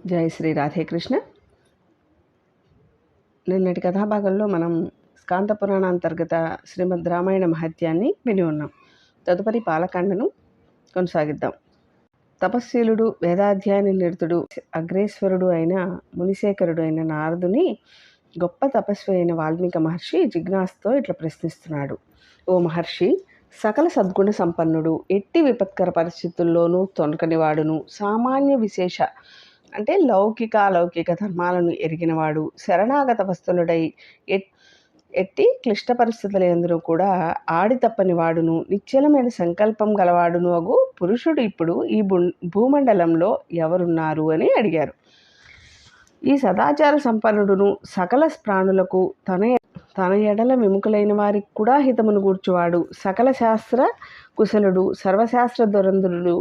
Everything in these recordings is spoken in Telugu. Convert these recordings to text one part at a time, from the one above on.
జై శ్రీ రాధేకృష్ణ. నిన్నటి కథాభాగంలో మనం స్కాంత పురాణ అంతర్గత శ్రీమద్ రామాయణ మహత్యాన్ని విని ఉన్నాం. తదుపరి పాలకాండను కొనసాగిద్దాం. తపస్శీలుడు, వేదాధ్యాయని నిరతుడు, అగ్రేశ్వరుడు అయిన మునిశేఖరుడు అయిన నారదుని గొప్ప తపస్వి అయిన వాల్మీకి మహర్షి జిజ్ఞాసతో ఇట్లా ప్రశ్నిస్తున్నాడు. ఓ మహర్షి, సకల సద్గుణ సంపన్నుడు, ఎట్టి విపత్కర పరిస్థితుల్లోనూ తొనకనివాడును, సామాన్య విశేష అంటే లౌకిక అలౌకిక ధర్మాలను ఎరిగినవాడు, శరణాగత వస్తులుడై ఎట్టి క్లిష్ట పరిస్థితుల యందును కూడా ఆడి తప్పని వాడును, నిశ్చలమైన సంకల్పం గలవాడును అగు పురుషుడు ఇప్పుడు ఈ భూమండలంలో ఎవరున్నారు అని అడిగారు. ఈ సదాచార సంపన్నుడును, సకల ప్రాణులకు తన ఎడల విముఖులైన వారికి కూడా హితమును గూర్చువాడు, సకల శాస్త్ర కుశలుడు, సర్వశాస్త్ర దురంధరుడు,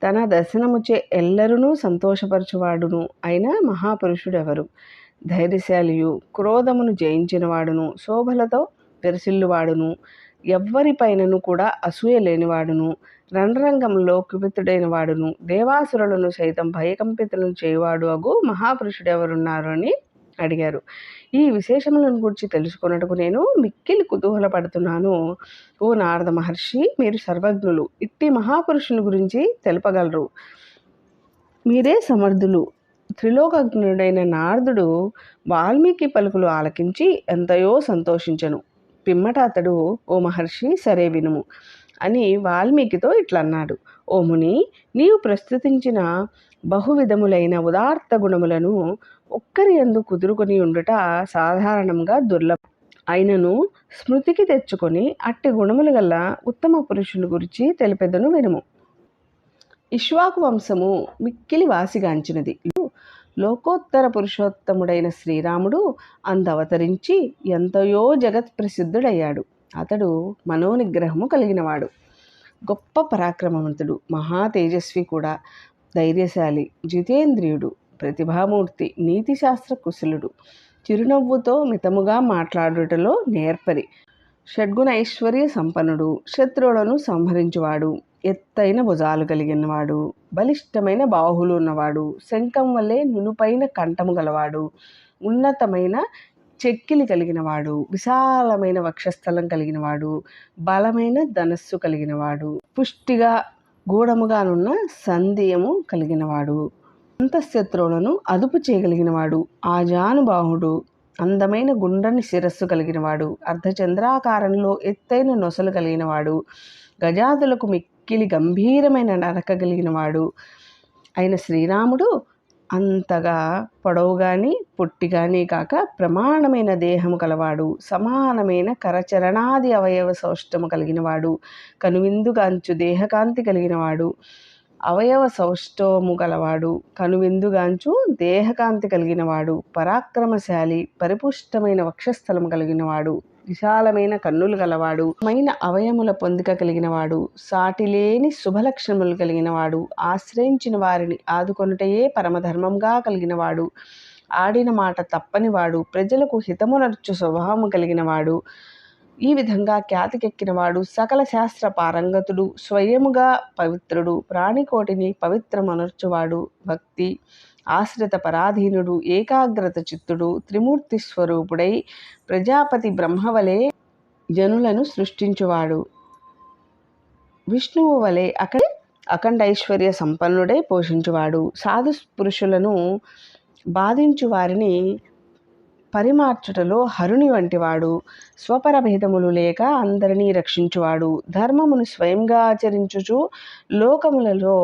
తన దర్శనముచే ఎల్లరునూ సంతోషపరచువాడును అయిన మహాపురుషుడెవరు? ధైర్యశాలియు, క్రోధమును జయించినవాడును, శోభలతో విరసిల్లువాడును, ఎవ్వరిపైనను కూడా అసూయ లేనివాడును, రణరంగంలో కుపితుడైన వాడును, దేవాసురులను సైతం భయకంపితులను చేయువాడు అగు మహాపురుషుడెవరున్నారు అని అడిగారు. ఈ విశేషములను గురించి తెలుసుకున్నట్టుకు నేను మిక్కిలి కుతూహలపడుతున్నాను. ఓ నారద మహర్షి, మీరు సర్వజ్ఞులు, ఇట్టి మహాపురుషుని గురించి తెలుపగలరు. మీరే సమర్థులు. త్రిలోకజ్ఞుడైన నారదుడు వాల్మీకి పలుకులు ఆలకించి ఎంతయో సంతోషించను. పిమ్మట అతడు, ఓ మహర్షి, సరే వినుము అని వాల్మీకితో ఇట్లా అన్నాడు. ఓ ముని, నీవు ప్రస్తుతించిన బహువిధములైన ఉదార్త గుణములను ఒక్కరి యందు కుదురుకొని ఉండుట సాధారణంగా దుర్లభం. అయినను స్మృతికి తెచ్చుకొని అట్టి గుణములు గల ఉత్తమ పురుషుని గురించి తెలిపెదను వినుము. ఇక్ష్వాకు వంశము మిక్కిలి వాసిగాంచినది. లోకోత్తర పురుషోత్తముడైన శ్రీరాముడు అందవతరించి ఎంతయో జగత్ ప్రసిద్ధుడయ్యాడు. అతడు మనోనిగ్రహము కలిగినవాడు, గొప్ప పరాక్రమవంతుడు, మహా తేజస్వి కూడా, ధైర్యశాలి, జితేంద్రియుడు, ప్రతిభామూర్తి, నీతిశాస్త్ర కుశలుడు, చిరునవ్వుతో మితముగా మాట్లాడుటలో నేర్పరి, షడ్గుణ ఐశ్వర్య సంపన్నుడు, శత్రువులను సంహరించువాడు, ఎత్తైన భుజాలు కలిగినవాడు, బలిష్టమైన బాహువులు ఉన్నవాడు, శంఖం వల్లే నునుపైన కంఠము గలవాడు, ఉన్నతమైన చెక్కిలి కలిగినవాడు, విశాలమైన వక్షస్థలం కలిగినవాడు, బలమైన ధనస్సు కలిగినవాడు, పుష్టిగా గూఢముగానున్న సంధియము కలిగినవాడు, అంతఃశత్రువులను అదుపు చేయగలిగినవాడు, ఆజానుబాహుడు, అందమైన గుండ్రని శిరస్సు కలిగినవాడు, అర్ధచంద్రాకారంలో ఎత్తైన నొసలు కలిగినవాడు, గజాదులకు మిక్కిలి గంభీరమైన నరక కలిగినవాడు అయిన శ్రీరాముడు అంతగా పొడవుగాని పొట్టిగాని కాక ప్రమాణమైన దేహము కలవాడు, సమానమైన కరచరణాది అవయవ సౌష్టము కలిగినవాడు, కనువిందుగాంచు దేహకాంతి కలిగినవాడు, అవయవ సౌష్ఠవము గలవాడు, కనువిందుగాంచు దేహకాంతి కలిగినవాడు, పరాక్రమశాలి, పరిపుష్టమైన వక్షస్థలం కలిగినవాడు, విశాలమైన కన్నులు గలవాడు, మైన అవయముల పొందిక కలిగినవాడు, సాటిలేని శుభలక్షణములు కలిగినవాడు, ఆశ్రయించిన వారిని ఆదుకొనుటయే పరమధర్మంగా కలిగినవాడు, ఆడిన మాట తప్పనివాడు, ప్రజలకు హితమునర్చు స్వభావము కలిగినవాడు, ఈ విధంగా ఖ్యాతికెక్కినవాడు, సకల శాస్త్ర పారంగతుడు, స్వయముగా పవిత్రుడు, ప్రాణికోటిని పవిత్రమనర్చువాడు, భక్తి ఆశ్రిత పరాధీనుడు, ఏకాగ్రత చిత్తుడు, త్రిమూర్తి స్వరూపుడై ప్రజాపతి బ్రహ్మవలే జనులను సృష్టించువాడు, విష్ణువు వలె అఖండ ఐశ్వర్య సంపన్నుడై పోషించువాడు, సాధు పురుషులను బాధించు వారిని పరిమార్చుటలో హరుని వంటివాడు, స్వపరభేదములు లేక అందరినీ రక్షించువాడు, ధర్మమును స్వయంగా ఆచరించుచు లోకములలో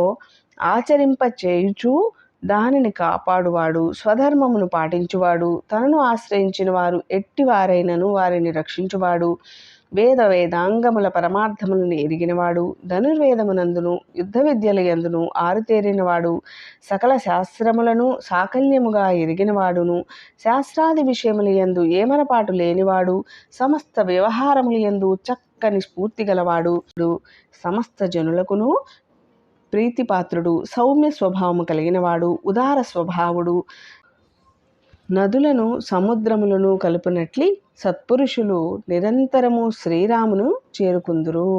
ఆచరింపచేయుచు దానిని కాపాడువాడు, స్వధర్మమును పాటించువాడు, తనను ఆశ్రయించిన వారు ఎట్టివారైనను వారిని రక్షించువాడు, వేదాంగముల పరమార్థములను ఎరిగినవాడు, ధనుర్వేదమునందును యుద్ధ విద్యల యందును ఆరుతేరినవాడు, సకల శాస్త్రములను సాకల్యముగా ఎరిగినవాడును, శాస్త్రాది విషయముల యందు ఏమరపాటు లేనివాడు, సమస్త వ్యవహారముల యందు చక్కని స్ఫూర్తి గలవాడు, సమస్త జనులకును ప్రీతిపాత్రుడు, సౌమ్య స్వభావము కలిగినవాడు, ఉదార స్వభావుడు, నదులను సముద్రములను కలుపునట్లి సత్పురుషులు నిరంతరము శ్రీరామును చేరుకుందురు.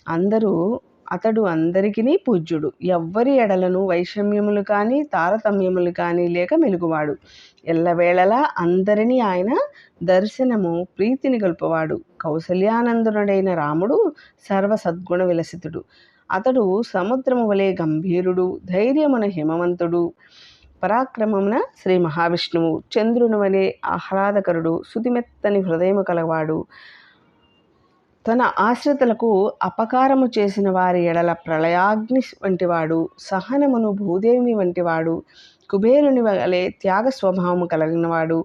అందరూ అతడు అందరికినీ పూజ్యుడు. ఎవ్వరి ఎడలను వైషమ్యములు కానీ తారతమ్యములు కానీ లేక మెలుగువాడు. ఎల్లవేళలా అందరినీ ఆయన దర్శనము ప్రీతిని గొల్పవాడు. కౌసల్యానందనుడైన రాముడు సర్వసద్గుణ విలసితుడు. అతడు సముద్రము వలె గంభీరుడు, ధైర్యమున హిమవంతుడు, పరాక్రమమున శ్రీ మహావిష్ణువు, చంద్రుని వలె ఆహ్లాదకరుడు, శుతిమెత్తని హృదయము కలవాడు, తన ఆశ్రితులకు అపకారము చేసిన వారి ఎడల ప్రళయాగ్ని వంటివాడు, సహనమును భూదేవి వంటివాడు, కుబేరుని వలె త్యాగ స్వభావము కలిగినవాడు,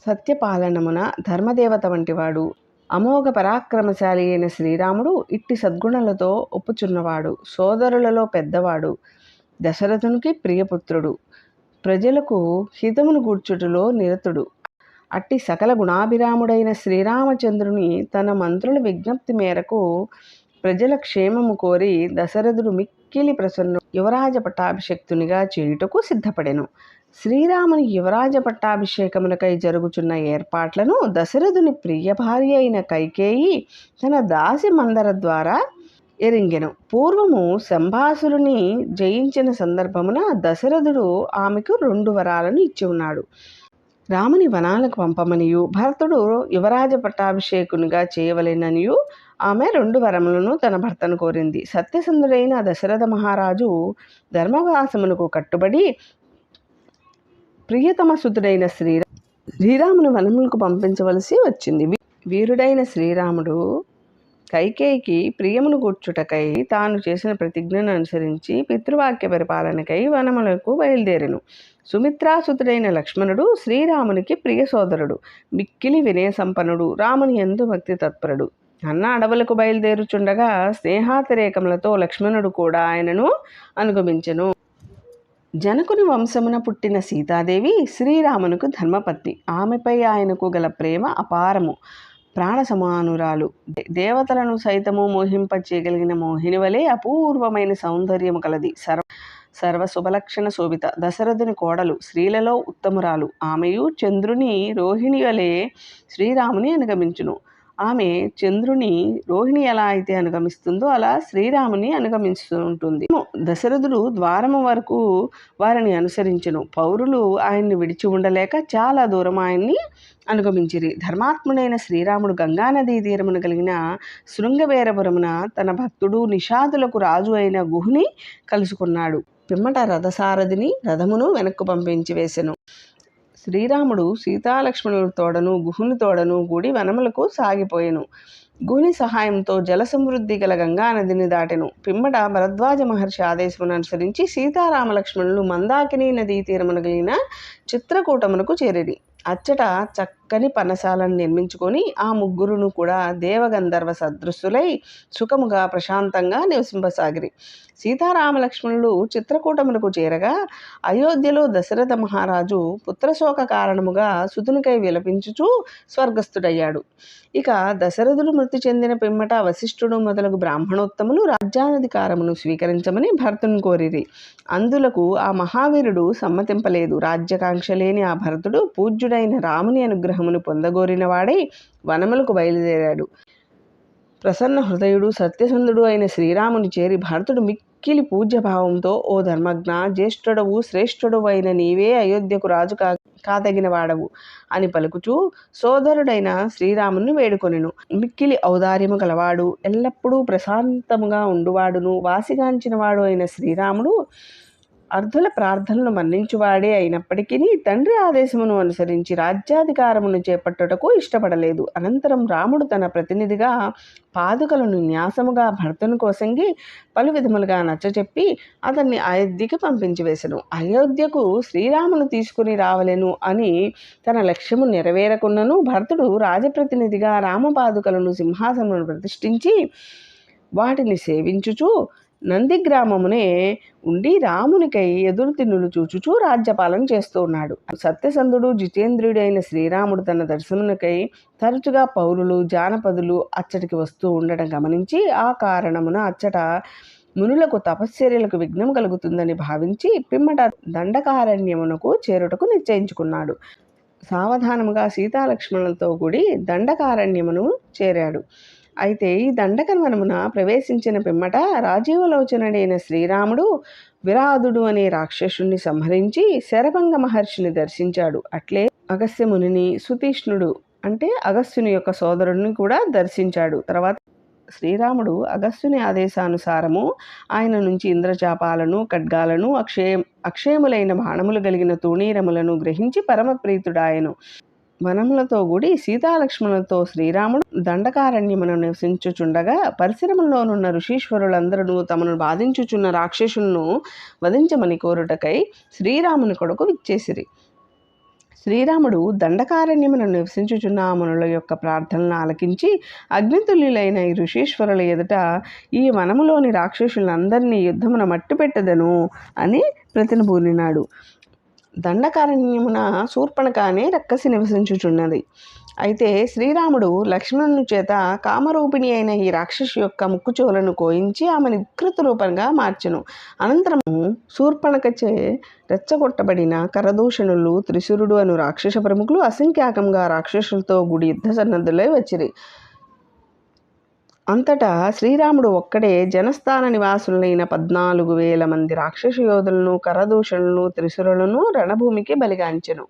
సత్యపాలనమున ధర్మదేవత వంటివాడు, అమోఘ పరాక్రమశాలి అయిన శ్రీరాముడు ఇట్టి సద్గుణలతో ఒప్పుచున్నవాడు, సోదరులలో పెద్దవాడు, దశరథునికి ప్రియపుత్రుడు, ప్రజలకు హితమును గూర్చుటలో నిరతుడు. అట్టి సకల గుణాభిరాముడైన శ్రీరామచంద్రుని తన మంత్రుల విజ్ఞప్తి మేరకు ప్రజల క్షేమము కోరి దశరథుడు మిక్కిలి ప్రసన్ను యువరాజ పట్టాభిషక్తునిగా చేయుటకు సిద్ధపడెను. శ్రీరాముని యువరాజ పట్టాభిషేకమునకై జరుగుచున్న ఏర్పాట్లను దశరథుని ప్రియ భార్య అయిన కైకేయి తన దాసి మందర ద్వారా ఎరింగెను. పూర్వము శంభాసురుని జయించిన సందర్భమున దశరథుడు ఆమెకు 2 వరాలను ఇచ్చి ఉన్నాడు. రాముని వనాలకు పంపమనియు భరతుడు యువరాజ పట్టాభిషేకునిగా చేయవలెననియు ఆమె 2 వరములను తన భర్తను కోరింది. సత్యసంధుడైన దశరథ మహారాజు ధర్మవాసమునకు కట్టుబడి ప్రియతమసుతుడైన శ్రీరాముని వనములకు పంపించవలసి వచ్చింది. వీరుడైన శ్రీరాముడు కైకేయికి ప్రియమును కూర్చుటకై తాను చేసిన ప్రతిజ్ఞను అనుసరించి పితృవాక్య పరిపాలనకై వనములకు బయలుదేరెను. సుమిత్రాసుతుడైన లక్ష్మణుడు శ్రీరామునికి ప్రియ సోదరుడు, మిక్కిలి వినయ సంపన్నుడు, రాముని యందు భక్తి తత్పరుడు. అన్న అడవులకు బయలుదేరుచుండగా స్నేహాతిరేకములతో లక్ష్మణుడు కూడా ఆయనను అనుగమించెను. జనకుని వంశమున పుట్టిన సీతాదేవి శ్రీరామునకు ధర్మపత్ని. ఆమెపై ఆయనకు గల ప్రేమ అపారము. ప్రాణ సమానురాలు, దేవతలను సైతము మోహింపచేయగలిగిన మోహిని వలె అపూర్వమైన సౌందర్యము కలది. సర్వ శుభలక్షణ శోభిత, దశరథుని కోడలు, స్త్రీలలో ఉత్తమురాలు. ఆమెయు చంద్రుని రోహిణి వలె శ్రీరాముని అనుగమించును. ఆమె చంద్రుని రోహిణి ఎలా అయితే అనుగమిస్తుందో అలా శ్రీరాముని అనుగమిస్తూ ఉంటుంది. దశరథుడు ద్వారము వరకు వారిని అనుసరించును. పౌరులు ఆయన్ని విడిచి ఉండలేక చాలా దూరం ఆయన్ని అనుగమించిరి. ధర్మాత్ముడైన శ్రీరాముడు గంగానదీ తీరమున కలిగిన శృంగవేరపురమున తన భక్తుడు నిషాదులకు రాజు అయిన గుహుని కలుసుకున్నాడు. పిమ్మట రథసారథిని రథమును వెనక్కు పంపించి వేసెను. శ్రీరాముడు సీతాలక్ష్మణుల తోడను గుహుని తోడను కూడి వనములకు సాగిపోయెను. గుహుని సహాయంతో జల సమృద్ధి గల గంగానదిని దాటెను. పిమ్మట భరద్వాజ మహర్షి ఆదేశమును అనుసరించి సీతారామలక్ష్మణులు మందాకిని నదీ తీరమున కలిగిన చిత్రకూటమునకు చేరిరి. అచ్చట చక్కని పనశాలను నిర్మించుకొని ఆ ముగ్గురును కూడా దేవగంధర్వ సదృశులై సుఖముగా ప్రశాంతంగా నివసింపసాగిరి. సీతారామలక్ష్మణులు చిత్రకూటమునకు చేరగా అయోధ్యలో దశరథ మహారాజు పుత్రశోక కారణముగా సుతునికై విలపించుచూ స్వర్గస్థుడయ్యాడు. ఇక దశరథుడు మృతి చెందిన పిమ్మట వశిష్ఠుడు మొదలగు బ్రాహ్మణోత్తములు రాజ్యాధికారమును స్వీకరించమని భరతుని కోరిరి. అందులకు ఆ మహావీరుడు సమ్మతింపలేదు. రాజ్యకాంక్ష లేని ఆ భరతుడు పూజ్యుడైన రాముని అనుగ్రహమును పొందగోరిన వాడై వనములకు బయలుదేరాడు. ప్రసన్న హృదయుడు సత్యసంధుడు అయిన శ్రీరాముని చేరి భరతుడు మిక్కిలి పూజ్యభావంతో, ఓ ధర్మజ్ఞ, జ్యేష్ఠుడవు శ్రేష్ఠుడవు అయిన నీవే అయోధ్యకు రాజు కాదగిన వాడవు అని పలుకుచూ సోదరుడైన శ్రీరాముని వేడుకొనెను. మిక్కిలి ఔదార్యము గలవాడు, ఎల్లప్పుడూ ప్రశాంతముగా ఉండువాడును, వాసిగాంచిన వాడు అయిన శ్రీరాముడు అర్ధుల ప్రార్థనలు మన్నించువాడే అయినప్పటికీ తండ్రి ఆదేశమును అనుసరించి రాజ్యాధికారమును చేపట్టుటకు ఇష్టపడలేదు. అనంతరం రాముడు తన ప్రతినిధిగా పాదుకలను న్యాసముగా భర్తను కోసంగి పలు విధములుగా నచ్చచెప్పి అతన్ని అయోధ్యకి పంపించి వేసెను. అయోధ్యకు శ్రీరామును తీసుకుని రావలెను అని తన లక్ష్యము నెరవేరకున్నను భరతుడు రాజప్రతినిధిగా రామపాదుకలను సింహాసనమును ప్రతిష్ఠించి వాటిని సేవించుచు నందిగ్రామమునే ఉండి రామునికై ఎదురు తిన్నులు చూచుచూ రాజ్యపాలన చేస్తూ ఉన్నాడు. సత్యసంధుడు జితేంద్రియుడైన శ్రీరాముడు తన దర్శనమునకై తరచుగా పౌరులు జానపదులు అచ్చటికి వస్తూ ఉండడం గమనించి ఆ కారణమున అచ్చట మునులకు తపశ్చర్యలకు విఘ్నం కలుగుతుందని భావించి పిమ్మట దండకారణ్యమునకు చేరుటకు నిశ్చయించుకున్నాడు. సావధానముగా సీతాలక్ష్మణులతో కూడి దండకారణ్యమును చేరాడు. అయితే ఈ దండకవనమున ప్రవేశించిన పిమ్మట రాజీవలోచనుడైన శ్రీరాముడు విరాధుడు అనే రాక్షసుణ్ణి సంహరించి శరభంగ మహర్షిని దర్శించాడు. అట్లే అగస్త్య మునిని, సుతీష్ణుడు అంటే అగస్త్యుని యొక్క సోదరుడిని కూడా దర్శించాడు. తర్వాత శ్రీరాముడు అగస్త్యుని ఆదేశానుసారము ఆయన నుంచి ఇంద్రచాపాలను, ఖడ్గాలను, అక్షయములైన బాణములు కలిగిన తూణీరములను గ్రహించి పరమప్రీతుడాయను. వనములతో కూడి సీతాలక్ష్మణులతో శ్రీరాముడు దండకారణ్యమును నివసించుచుండగా పరిసరములోనున్న ఋషీశ్వరులందరూ తమను బాధించుచున్న రాక్షసులను వధించమని కోరుటకై శ్రీరాముని కొరకు విచ్చేసిరి. శ్రీరాముడు దండకారణ్యమును నివసించుచున్న ఆ మునుల యొక్క ప్రార్థనలను ఆలకించి అగ్నితుల్యులైన ఈ ఋషీశ్వరుల ఎదుట ఈ వనములోని రాక్షసులందరినీ యుద్ధమున మట్టుపెట్టదను అని ప్రతినబూనినాడు. దండకారణ్యమున శూర్పణఖ అనే రక్కసి నివసించుచున్నది. అయితే శ్రీరాముడు లక్ష్మణుని చేత కామరూపిణి అయిన ఈ రాక్షసి యొక్క ముక్కుచోలను కోయించి ఆమెను వికృత రూపంగా మార్చెను. అనంతరము శూర్పణఖచే రెచ్చగొట్టబడిన కరదూషణులు, త్రిశూరుడు అను రాక్షస ప్రముఖులు అసంఖ్యాకంగా రాక్షసులతో గుడి యుద్ధ సన్నద్ధులై వచ్చిరి. అంతటా శ్రీరాముడు ఒక్కడే జనస్థాన నివాసులైన 14,000 మంది రాక్షస యోధులను, కరదూషణులను, త్రిశూరులను రణభూమికి బలిగాంచెను.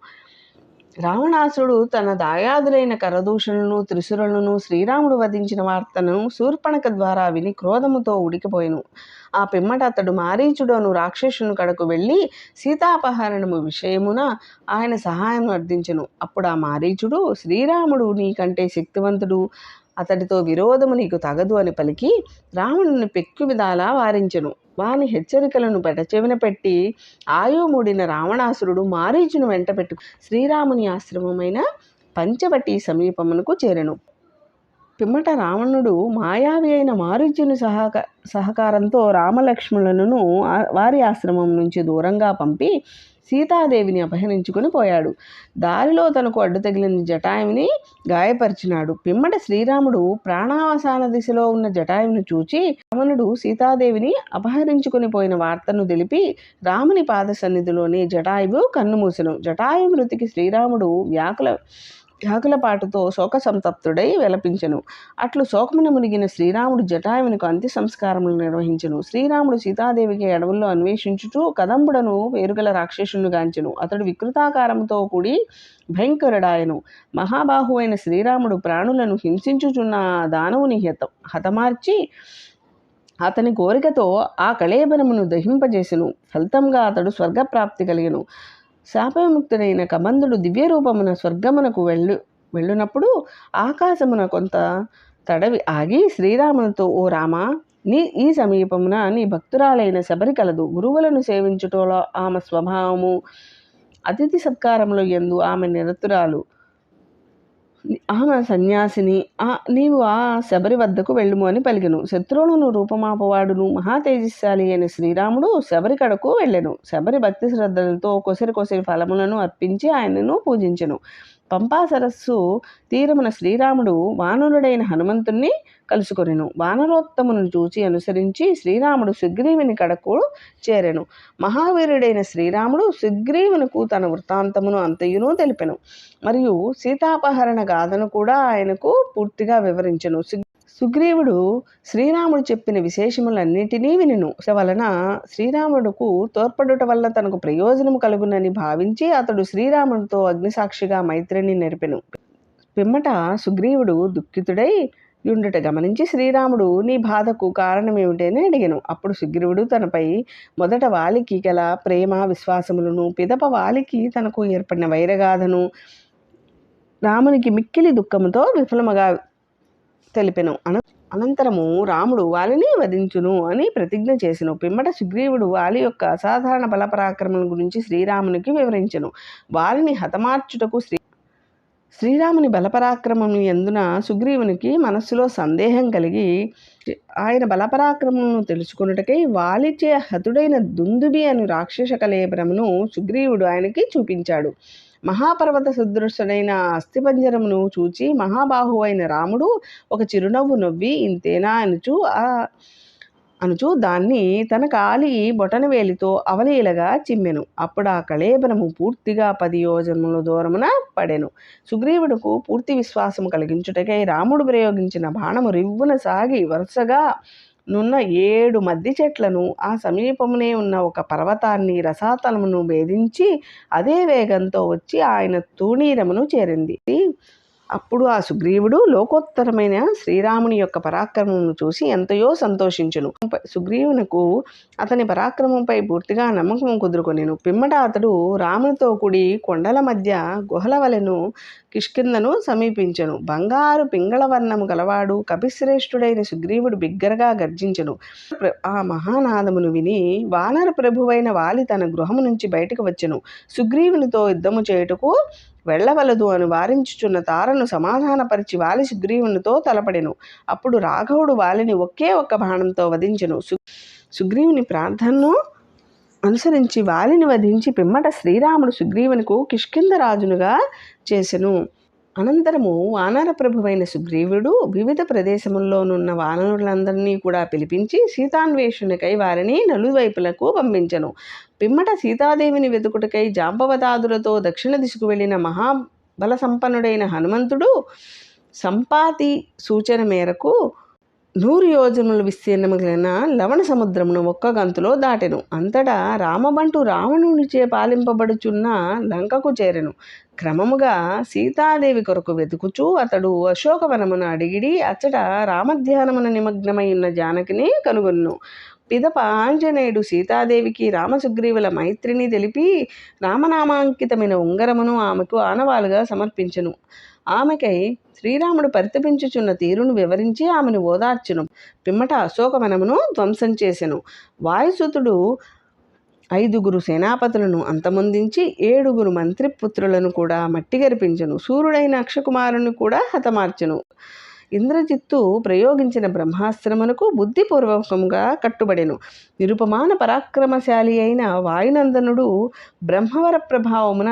రావణాసుడు తన దాయాదులైన కరదూషణులను, త్రిశూరులను శ్రీరాముడు వధించిన వార్తను శూర్పణఖ ద్వారా విని క్రోధముతో ఉడికిపోయెను. ఆ పిమ్మట అతడు మారీచుడు అను రాక్షసుని కడకు వెళ్ళి సీతాపహరణము విషయమున ఆయన సహాయం అర్థించెను. అప్పుడు ఆ మారీచుడు శ్రీరాముడు నీకంటే శక్తివంతుడు, అతడితో విరోధము నీకు తగదు అని పలికి రావణుని పెక్కు విధాలా వారించెను. వాని హెచ్చరికలను పెడచెవిన పెట్టి ఆయుమూడిన రావణాసురుడు మారీచును వెంట పెట్టు శ్రీరాముని ఆశ్రమమైన పంచవటి సమీపమునకు చేరెను. పిమ్మట రావణుడు మాయావి అయిన మారీచుని సహకారంతో రామలక్ష్మణులను వారి ఆశ్రమం నుంచి దూరంగా పంపి సీతాదేవిని అపహరించుకుని పోయాడు. దారిలో తనకు అడ్డు తగిలిన జటాయుని గాయపరిచినాడు. పిమ్మట శ్రీరాముడు ప్రాణావసాన దిశలో ఉన్న జటాయుని చూచి రావణుడు సీతాదేవిని అపహరించుకుని పోయిన వార్తను తెలిపి రాముని పాద సన్నిధిలోనే జటాయువు కన్నుమూసెను. జటాయు మృతికి శ్రీరాముడు వ్యాకులపాటుతో శోక సంతప్తుడై విలపించెను. అట్లు శోకమున మునిగిన శ్రీరాముడు జటాయువునికి అంత్య సంస్కారములు నిర్వహించెను. శ్రీరాముడు సీతాదేవికి అడవుల్లో అన్వేషించుచు కదంబుడను పేరుగల రాక్షసుని గాంచెను. అతడు వికృతాకారముతో కూడి భయంకరుడాయను. మహాబాహువైన శ్రీరాముడు ప్రాణులను హింసించుచున్న దానవుని హతమార్చి అతని కోరికతో ఆ కళేబరమును దహింపజేసెను. ఫలితంగా అతడు స్వర్గప్రాప్తి కలిగెను. శాపవిముక్తుడైన కబంధుడు దివ్యరూపమున స్వర్గమునకు వెళ్ళునప్పుడు ఆకాశమున కొంత తడవి ఆగి శ్రీరామునితో, ఓ రామా, ఈ సమీపమున నీ భక్తురాలైన శబరి కలదు. గురువులను సేవించుటలో ఆమె స్వభావము, అతిథి సత్కారములు యందు ఆమె నిరతురాలు, ఆమె సన్యాసిని. నీవు ఆ శబరి వద్దకు వెళ్ళుము అని పలికెను. శత్రువులను రూపమాపవాడును మహాతేజస్శాలి అయిన శ్రీరాముడు శబరి కడకు వెళ్ళెను. శబరి భక్తి శ్రద్ధలతో కొసరి ఫలములను అర్పించి ఆయనను పూజించెను. పంపా సరస్సు తీరమున శ్రీరాముడు వానరుడైన హనుమంతుణ్ణి కలుసుకొనెను. వానరోత్తమును చూచి అనుసరించి శ్రీరాముడు సుగ్రీవుని కడకు చేరెను. మహావీరుడైన శ్రీరాముడు సుగ్రీవునకు తన వృత్తాంతమును అంతయును తెలిపెను. మరియు సీతాపహరణ గాథను కూడా ఆయనకు పూర్తిగా వివరించెను. సుగ్రీవుడు శ్రీరాముడు చెప్పిన విశేషములన్నిటినీ వినెను. వలన శ్రీరాముడుకు తోడ్పడుట వల్ల తనకు ప్రయోజనము కలుగునని భావించి అతడు శ్రీరాముడితో అగ్నిసాక్షిగా మైత్రిని నెరిపెను. పిమ్మట సుగ్రీవుడు దుఃఖితుడై యుండుట గమనించి శ్రీరాముడు నీ బాధకు కారణమేమిటని అడిగెను. అప్పుడు సుగ్రీవుడు తనపై మొదట వాలికి గల ప్రేమ విశ్వాసములను, పిదప వాలికి తనకు ఏర్పడిన వైరగాథను, రామునికి మిక్కిలి దుఃఖముతో విఫలముగా తెలిపెను. అనంతరము రాముడు వాలిని వధించును అని ప్రతిజ్ఞ చేసెను. పిమ్మట సుగ్రీవుడు వాలి యొక్క అసాధారణ బలపరాక్రమం గురించి శ్రీరామునికి వివరించెను. వాలిని హతమార్చుటకు శ్రీరాముని బలపరాక్రమం యందున సుగ్రీవునికి మనస్సులో సందేహం కలిగి ఆయన బలపరాక్రమమును తెలుసుకొనుటకై వాలిచే హతుడైన దుందుబి అను రాక్షస కళేబరమును సుగ్రీవుడు ఆయనకి చూపించాడు. మహాపర్వత సదృశుడైన అస్థిపంజరమును చూచి మహాబాహువైన రాముడు ఒక చిరునవ్వు నవ్వి ఇంతేనా అనుచు అనుచు దాన్ని తన కాలి బొటనవేలితో అవలీలగా చిమ్మెను. అప్పుడు ఆ కళేబరము పూర్తిగా 10 యోజనముల దూరమున పడెను. సుగ్రీవుడుకు పూర్తి విశ్వాసము కలిగించుటకై రాముడు ప్రయోగించిన బాణము రివ్వున సాగి వరుసగా నున్న 7 మద్ది చెట్లను, ఆ సమీపమునే ఉన్న ఒక పర్వతాన్ని, రసాతలమును భేదించి అదే వేగంతో వచ్చి ఆయన తూణీరమును చేరింది. అప్పుడు ఆ సుగ్రీవుడు లోకోత్తరమైన శ్రీరాముని యొక్క పరాక్రమమును చూసి ఎంతయో సంతోషించును. సుగ్రీవునకు అతని పరాక్రమంపై పూర్తిగా నమ్మకం కుదురుకొనెను. పిమ్మట అతడు రామునితో కూడి కొండల మధ్య గుహల వలెను కిష్కింధను సమీపించెను. బంగారు పింగళ వర్ణము గలవాడు కపిశ్రేష్ఠుడైన సుగ్రీవుడు బిగ్గరగా గర్జించెను. ఆ మహానాదమును విని వానర ప్రభువైన వాలి తన గృహము నుంచి బయటకు వచ్చెను. సుగ్రీవునితో యుద్ధము చేయుటకు వెళ్ళవలదు అని వారించుచున్న తారను సమాధానపరిచి వాలి సుగ్రీవునితో తలపడెను. అప్పుడు రాఘవుడు వాలిని ఒకే ఒక్క బాణంతో వధించెను. సుగ్రీవుని ప్రార్థనను అనుసరించి వాలిని వధించి పిమ్మట శ్రీరాముడు సుగ్రీవునికు కిష్కింధ రాజునుగా చేసెను. అనంతరము వానర ప్రభువైన సుగ్రీవుడు వివిధ ప్రదేశముల్లోనున్న వానరులందరినీ కూడా పిలిపించి సీతాన్వేషణకై వారిని నలువైపులకు పంపించెను. పిమ్మట సీతాదేవిని వెతుకుటకై జాంబవతాదులతో దక్షిణ దిశకు వెళ్ళిన మహాబల సంపన్నుడైన హనుమంతుడు సంపాతి సూచన మేరకు 100 యోజనముల విస్తీర్ణము కలిగిన లవణ సముద్రమును ఒక్క గంతులో దాటెను. అంతటా రామబంటు రావణునిచే పాలింపబడుచున్న లంకకు చేరెను. క్రమముగా సీతాదేవి కొరకు వెతుకుచూ అతడు అశోకవనమును అడిగిడి అచ్చట రామధ్యానమున నిమగ్నమై ఉన్న జానకిని కనుగొను. పిదప ఆంజనేయుడు సీతాదేవికి రామసుగ్రీవుల మైత్రిని తెలిపి రామనామాంకితమైన ఉంగరమును ఆమెకు ఆనవాలుగా సమర్పించెను. ఆమెకై శ్రీరాముడు పరితపించుచున్న తీరును వివరించి ఆమెను ఓదార్చెను. పిమ్మట అశోకవనమును ధ్వంసం చేసెను. వాయుసుతుడు 5 సేనాపతులను అంతమొందించి 7 మంత్రిపుత్రులను కూడా మట్టిగరిపించెను. సూర్యుడైన అక్షకుమారుని కూడా హతమార్చెను. ఇంద్రజిత్తు ప్రయోగించిన బ్రహ్మాస్త్రమునకు బుద్ధిపూర్వకముగా కట్టుబడెను. నిరుపమాన పరాక్రమశాలి అయిన వాయునందనుడు బ్రహ్మవర ప్రభావమున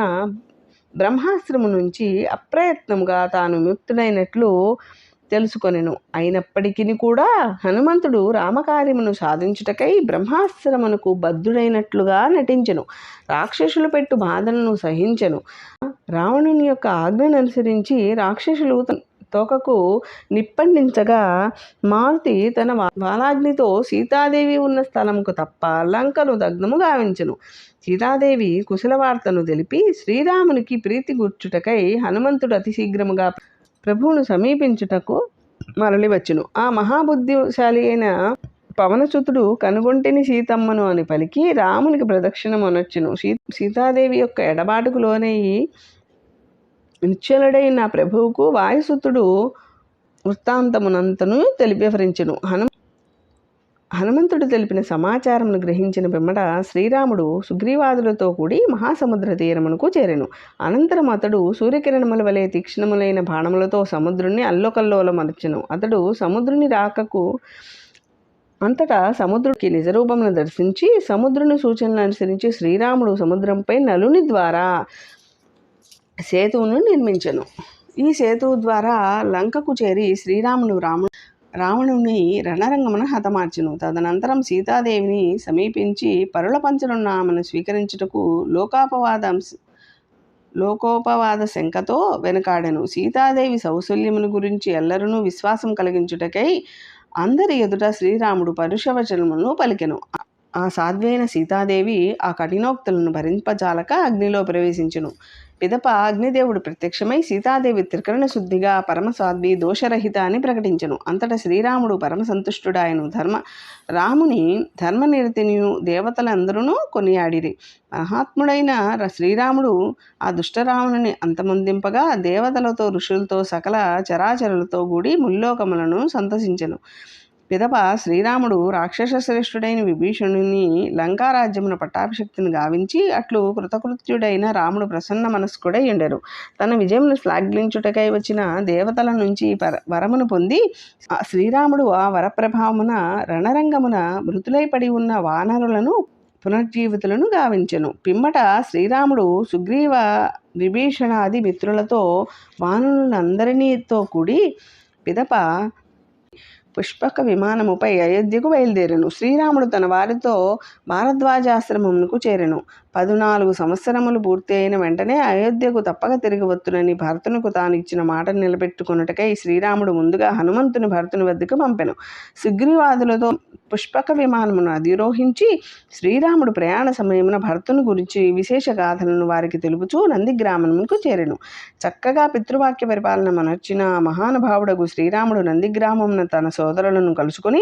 బ్రహ్మాస్త్రము నుంచి అప్రయత్నముగా తాను ముక్తుడైనట్లు తెలుసుకొనెను. అయినప్పటికీ కూడా హనుమంతుడు రామకార్యమును సాధించుటకై బ్రహ్మాస్త్రమునకు బద్ధుడైనట్లుగా నటించెను. రాక్షసులు పెట్టు బాధలను సహించెను. రావణుని యొక్క ఆజ్ఞను అనుసరించి రాక్షసులు తోకకు నిప్పండించగా మారుతి తన వాలాగ్నితో సీతాదేవి ఉన్న స్థలముకు తప్ప లంకను దగ్ధము గావించెను. సీతాదేవి కుశల వార్తను తెలిపి శ్రీరామునికి ప్రీతి కూర్చుటకై హనుమంతుడు అతి శీఘ్రముగా ప్రభువును సమీపించుటకు మరలి వచ్చును. ఆ మహాబుద్ధిశాలి అయిన పవనసుతుడు కనుగొంటిని సీతమ్మను అని పలికి రామునికి ప్రదక్షిణమనొచ్చును. సీతాదేవి యొక్క ఎడబాటుకు లోనయ్యి నిశ్చలుడైన ప్రభువుకు వాయుసుతుడు వృత్తాంతమునంతను వివరించెను. హనుమంతుడు తెలిపిన సమాచారమును గ్రహించిన పిమ్మట శ్రీరాముడు సుగ్రీవాదులతో కూడి మహాసముద్ర తీరమునకు చేరెను. అనంతరం అతడు సూర్యకిరణముల వలె తీక్ష్ణములైన బాణములతో సముద్రుని అల్లోకల్లోలమర్చెను. అతడు సముద్రుని రాకకు అంతటా సముద్రుడికి నిజరూపమును దర్శించి సముద్రుని సూచనలు అనుసరించి శ్రీరాముడు సముద్రంపై నలుని ద్వారా సేతువును నిర్మించెను. ఈ సేతువు ద్వారా లంకకు చేరి శ్రీరాముడు రావణుని రణరంగమున హతమార్చెను. తదనంతరం సీతాదేవిని సమీపించి పరుల పంచనున్న ఆమెను స్వీకరించుటకు లోకోపవాద శంకతో వెనుకాడెను. సీతాదేవి సౌశల్యమును గురించి ఎల్లరూ విశ్వాసం కలిగించుటకై అందరి ఎదుట శ్రీరాముడు పరుషవచనములను పలికెను. ఆ సాధ్వైన సీతాదేవి ఆ కఠినోక్తులను భరింపజాలక అగ్నిలో ప్రవేశించెను. పిదప అగ్నిదేవుడు ప్రత్యక్షమై సీతాదేవి త్రికరణ శుద్ధిగా పరమసాధ్వి దోషరహిత అని ప్రకటించెను. అంతటా శ్రీరాముడు పరమసంతుష్టుడాయను. రాముని ధర్మనిరతినియు దేవతలందరూ కొనియాడిరి. మహాత్ముడైన శ్రీరాముడు ఆ దుష్టరావణుని అంతమొందింపగా దేవతలతో ఋషులతో సకల చరాచరులతో కూడి ముల్లోకములను సంతసించెను. పిదప శ్రీరాముడు రాక్షస శ్రేష్ఠుడైన విభీషణుని లంకారాజ్యమున పట్టాభిషక్తిని గావించి అట్లు కృతకృత్యుడైన రాముడు ప్రసన్న మనస్కుడై ఉండెను. తన విజయమును శ్లాఘించుటకై వచ్చిన దేవతల నుంచి వరమును పొంది శ్రీరాముడు ఆ వరప్రభావమున రణరంగమున మృతులై పడి ఉన్న వానరులను పునర్జీవితులను గావించెను. పిమ్మట శ్రీరాముడు సుగ్రీవ విభీషణాది మిత్రులతో వానరులందరినీతో కూడి పిదప పుష్పక విమానముపై అయోధ్యకు బయలుదేరెను. శ్రీరాముడు తన వారితో భారద్వాజాశ్రమమునకు చేరెను. 14 సంవత్సరములు పూర్తి అయిన వెంటనే అయోధ్యకు తప్పక తిరిగి వత్తునని భరతునకు తాను ఇచ్చిన మాటను నిలబెట్టుకొనుటకై శ్రీరాముడు ముందుగా హనుమంతుని భరతుని వద్దకు పంపెను. సుగ్రీవాదులతో పుష్పక విమానమును అధిరోహించి శ్రీరాముడు ప్రయాణ సమయమున భరతుని గురించి విశేష గాథలను వారికి తెలుపుచూ నందిగ్రామమునకు చేరెను. చక్కగా పితృవాక్య పరిపాలన మనర్చిన మహానుభావుడగు శ్రీరాముడు నందిగ్రామమున తన సోదరులను కలుసుకొని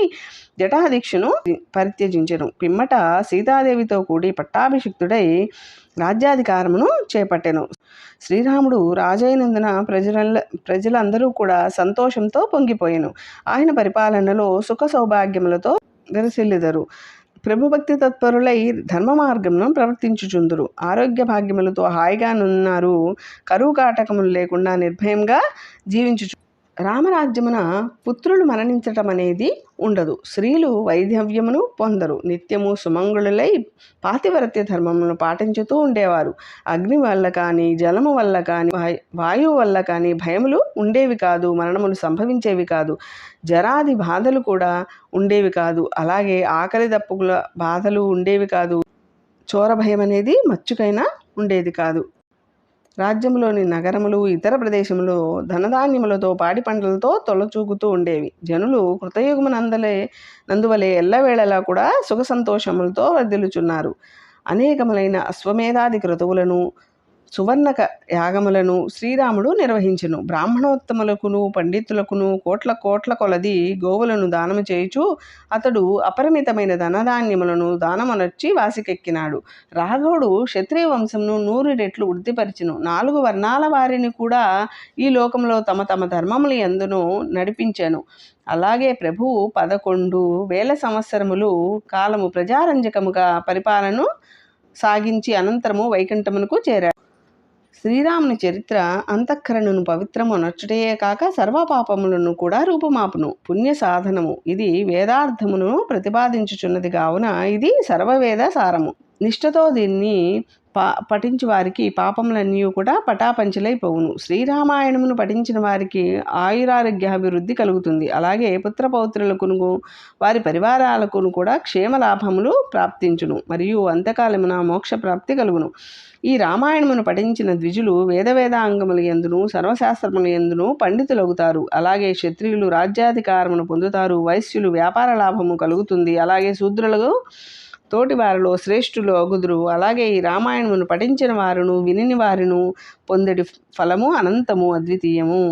జటాదీక్షను పరిత్యజించెను. పిమ్మట సీతాదేవితో కూడి పట్టాభిషిక్తుడై రాజ్యాధికారమును చేపట్టెను. శ్రీరాముడు రాజైనందున ప్రజలందరూ కూడా సంతోషంతో పొంగిపోయెను. ఆయన పరిపాలనలో సుఖ సౌభాగ్యములతో విరసిల్లిదరు. ప్రభుభక్తి తత్పరులై ధర్మ మార్గమును ప్రవర్తించుచుందురు. ఆరోగ్య భాగ్యములతో హాయిగా నున్నారు. కరువు కాటకములు లేకుండా నిర్భయంగా జీవించుచు రామరాజ్యమున పుత్రులు మరణించటం అనేది ఉండదు. స్త్రీలు వైధవ్యమును పొందరు. నిత్యము సుమంగుళులై పాతివ్రత్య ధర్మములను పాటించుతూ ఉండేవారు. అగ్ని వల్ల కానీ, జలము వల్ల కానీ, వాయువు వల్ల కానీ భయములు ఉండేవి కాదు. మరణములు సంభవించేవి కాదు. జరాది బాధలు కూడా ఉండేవి కాదు. అలాగే ఆకలి దప్పుల బాధలు ఉండేవి కాదు. చోర భయం అనేది మచ్చుకైనా ఉండేది కాదు. రాజ్యంలోని నగరములు ఇతర ప్రదేశములు ధనధాన్యములతో పాడి పంటలతో తొలచూగుతూ ఉండేవి. జనులు నందువలే ఎల్లవేళలా కూడా సుఖ సంతోషములతో వర్ధిల్లుచున్నారు. అనేకములైన అశ్వమేధాది క్రతువులను సువర్ణక యాగములను శ్రీరాముడు నిర్వహించెను. బ్రాహ్మణోత్తములకును పండితులకును కోట్ల కొలది గోవులను దానము చేయుచు అతడు అపరిమితమైన ధనధాన్యములను దానమునర్చి వాసికెక్కినాడు. రాఘవుడు క్షత్రియ వంశమును 100 రెట్లు వృద్ధిపరిచెను. 4 వర్ణాల వారిని కూడా ఈ లోకంలో తమ తమ ధర్మముల యందును నడిపించెను. అలాగే ప్రభువు 11,000 సంవత్సరములు కాలము ప్రజారంజకముగా పరిపాలన సాగించి అనంతరము వైకుంఠమునకు చేరాడు. శ్రీరాముని చరిత్ర అంతఃకరణను పవిత్రము నచ్చుటయే కాక సర్వపాపములను కూడా రూపుమాపును. పుణ్య సాధనము. ఇది వేదార్థమును ప్రతిపాదించుచున్నది కావున ఇది సర్వవేద సారము. నిష్ఠతో దీన్ని పఠించు వారికి పాపములన్నీ కూడా పటాపంచలైపోవును. శ్రీరామాయణమును పఠించిన వారికి ఆయురారోగ్యాభివృద్ధి కలుగుతుంది. అలాగే పుత్రపౌత్రులకును వారి పరివారాలకు కూడా క్షేమలాభములు ప్రాప్తించును. మరియు అంత్యకాలమున మోక్ష ప్రాప్తి కలుగును. ఈ రామాయణమును పఠించిన ద్విజులు వేదాంగముల యందును సర్వశాస్త్రముల యందును పండితులగుతారు. అలాగే క్షత్రియులు రాజ్యాధికారమును పొందుతారు. వైశ్యులు వ్యాపార లాభము కలుగుతుంది. అలాగే శూద్రులకు తోటి వారిలో శ్రేష్ఠులు అగుదురు. అలాగే ఈ రామాయణమును పఠించిన వారును వినిని వారును పొందడి ఫలము అనంతము, అద్వితీయము.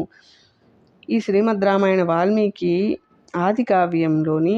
ఈ శ్రీమద్ రామాయణ వాల్మీకి ఆది కావ్యంలోని